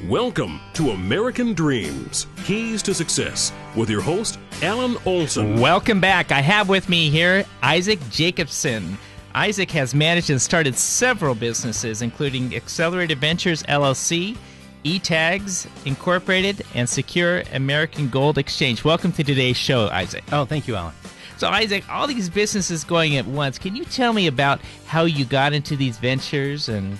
Welcome to American Dreams, Keys to Success, with your host, Alan Olson. Welcome back. I have with me here Isaac Jacobson. Isaac has managed and started several businesses, including Accelerated Ventures, LLC, eTags, Incorporated, and Secure American Gold Exchange. Welcome to today's show, Isaac. Oh, thank you, Alan. So, Isaac, all these businesses going at once. Can you tell me about how you got into these ventures and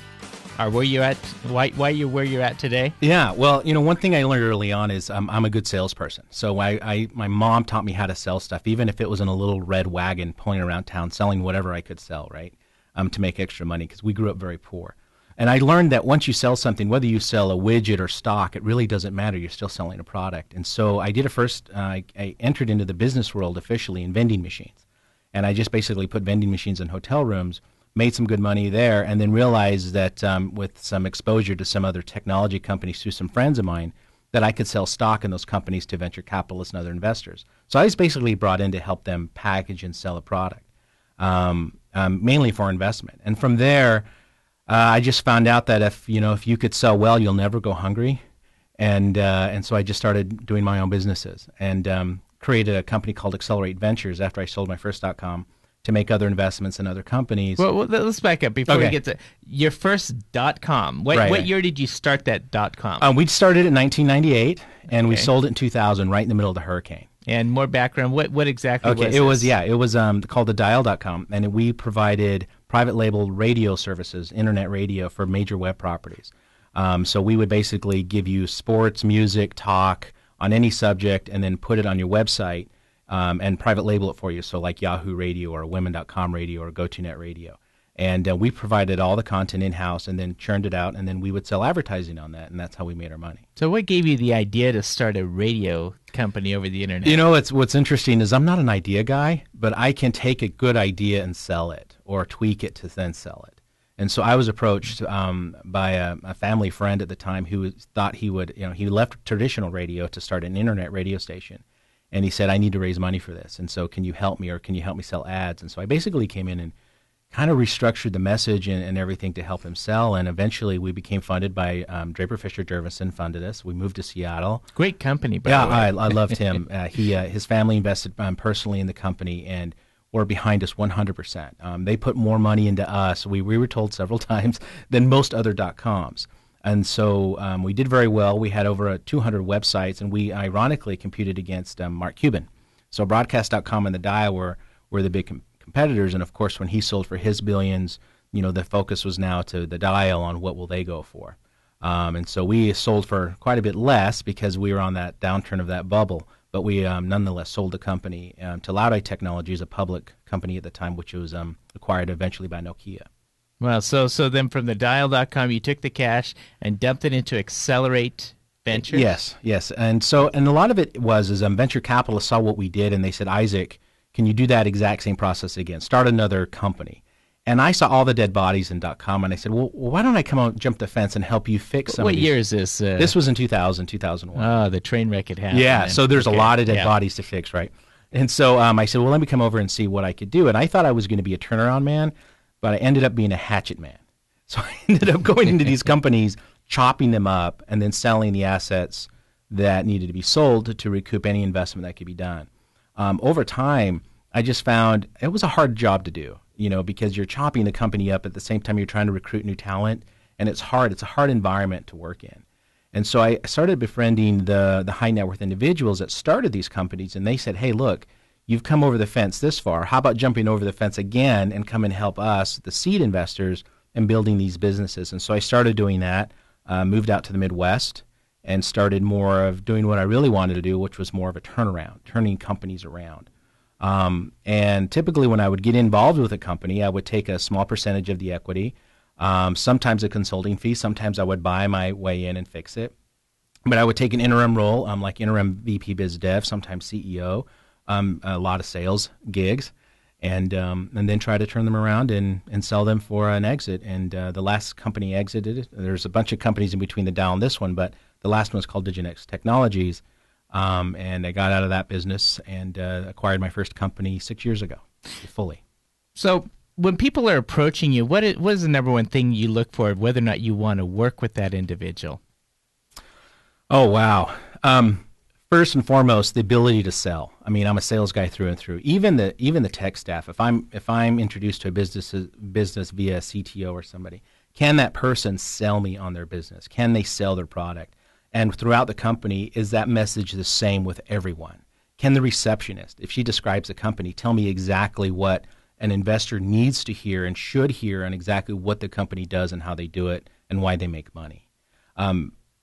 where you're at, why you're where you're at today? Yeah, well, one thing I learned early on is I'm a good salesperson. So my mom taught me how to sell stuff, even if it was in a little red wagon pulling around town, selling whatever I could sell, right, to make extra money, because we grew up very poor. And I learned that once you sell something, whether you sell a widget or stock, it really doesn't matter. You're still selling a product. And so I did it first. I entered into the business world officially in vending machines. And I just basically put vending machines in hotel rooms, made some good money there, and then realized that with some exposure to some other technology companies through some friends of mine, that I could sell stock in those companies to venture capitalists and other investors. So I was basically brought in to help them package and sell a product, mainly for investment. And from there, I just found out that if you could sell well, you'll never go hungry. And so I just started doing my own businesses and created a company called Accelerate Ventures after I sold my first .com, to make other investments in other companies. Well, let's back up before we get to your first .com. What year did you start that .com? We started in 1998, and we sold it in 2000, right in the middle of the hurricane. And more background, what exactly was this? It was called the Dial.com, and we provided private label radio services, internet radio, for major web properties. So we would basically give you sports, music, talk on any subject, and then put it on your website, and private label it for you, so like Yahoo Radio or Women.com Radio or GoToNet Radio. And we provided all the content in-house and then churned it out, and then we would sell advertising on that, and that's how we made our money. So what gave you the idea to start a radio company over the internet? What's interesting is I'm not an idea guy, but I can take a good idea and sell it or tweak it to then sell it. And so I was approached by a family friend at the time who thought he would, he left traditional radio to start an internet radio station. And he said, I need to raise money for this. And so can you help me, or can you help me sell ads? And so I basically came in and kind of restructured the message and everything to help him sell. And eventually we became funded by Draper Fisher Jervison funded us. We moved to Seattle. Great company, by the way. I loved him. His family invested personally in the company and were behind us 100%. They put more money into us, we were told several times, than most other .coms. And so we did very well. We had over 200 websites, and we ironically competed against Mark Cuban. So Broadcast.com and The Dial were the big competitors. And, of course, when he sold for his billions, the focus was now to The Dial on what will they go for. And so we sold for quite a bit less because we were on that downturn of that bubble. But we nonetheless sold the company to Loudeye Technologies, a public company at the time, which was acquired eventually by Nokia. Well, so then from the Dial.com, you took the cash and dumped it into Accelerate Ventures? Yes. And a lot of it was venture capitalists saw what we did, and they said, Isaac, can you do that exact same process again? Start another company. And I saw all the dead bodies in .com, and I said, well, why don't I come out, jump the fence, and help you fix some of these? What year is this? This was in 2000, 2001. Oh, the train wreck had happened. Yeah, so there's a lot of dead bodies to fix, right? And so I said, well, let me come over and see what I could do. And I thought I was going to be a turnaround man, but I ended up being a hatchet man. So I ended up going into these companies, chopping them up, and then selling the assets that needed to be sold to recoup any investment that could be done. Over time, I just found it was a hard job to do, because you're chopping the company up at the same time you're trying to recruit new talent, and it's hard. It's a hard environment to work in. And so I started befriending the high net worth individuals that started these companies, and they said, hey, look, you've come over the fence this far. How about jumping over the fence again and come and help us, the seed investors, in building these businesses? And so I started doing that, moved out to the Midwest, and started more of doing what I really wanted to do, which was more of a turnaround, turning companies around. And typically when I would get involved with a company, I would take a small percentage of the equity, sometimes a consulting fee, sometimes I would buy my way in and fix it. But I would take an interim role, like interim VP Biz Dev, sometimes CEO, a lot of sales gigs, and then try to turn them around and sell them for an exit. And the last company exited. There's a bunch of companies in between the Dow and this one, but the last one was called Diginex Technologies, and I got out of that business and acquired my first company 6 years ago, fully. So when people are approaching you, what is the number one thing you look for, whether or not you want to work with that individual? Oh, wow. First and foremost, the ability to sell. I mean, I'm a sales guy through and through. Even the tech staff. If I'm introduced to a business via a CTO or somebody, can that person sell me on their business? Can they sell their product? And throughout the company, is that message the same with everyone? Can the receptionist, if she describes a company, tell me exactly what an investor needs to hear and should hear, and exactly what the company does and how they do it and why they make money?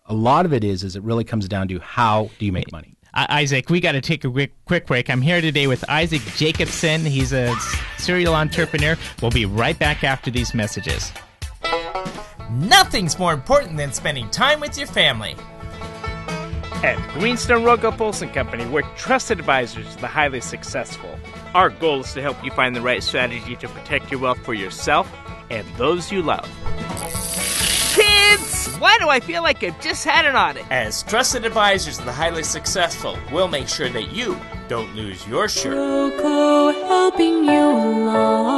A lot of it is it really comes down to how do you make money. Isaac, we got to take a quick break. I'm here today with Isaac Jacobson. He's a serial entrepreneur. We'll be right back after these messages. Nothing's more important than spending time with your family. At Greenstone Rogo Polson Company, we're trusted advisors to the highly successful. Our goal is to help you find the right strategy to protect your wealth for yourself and those you love. Kids, why do I feel like I've just had an audit? As trusted advisors to the highly successful, we'll make sure that you don't lose your shirt. Rogo helping you along.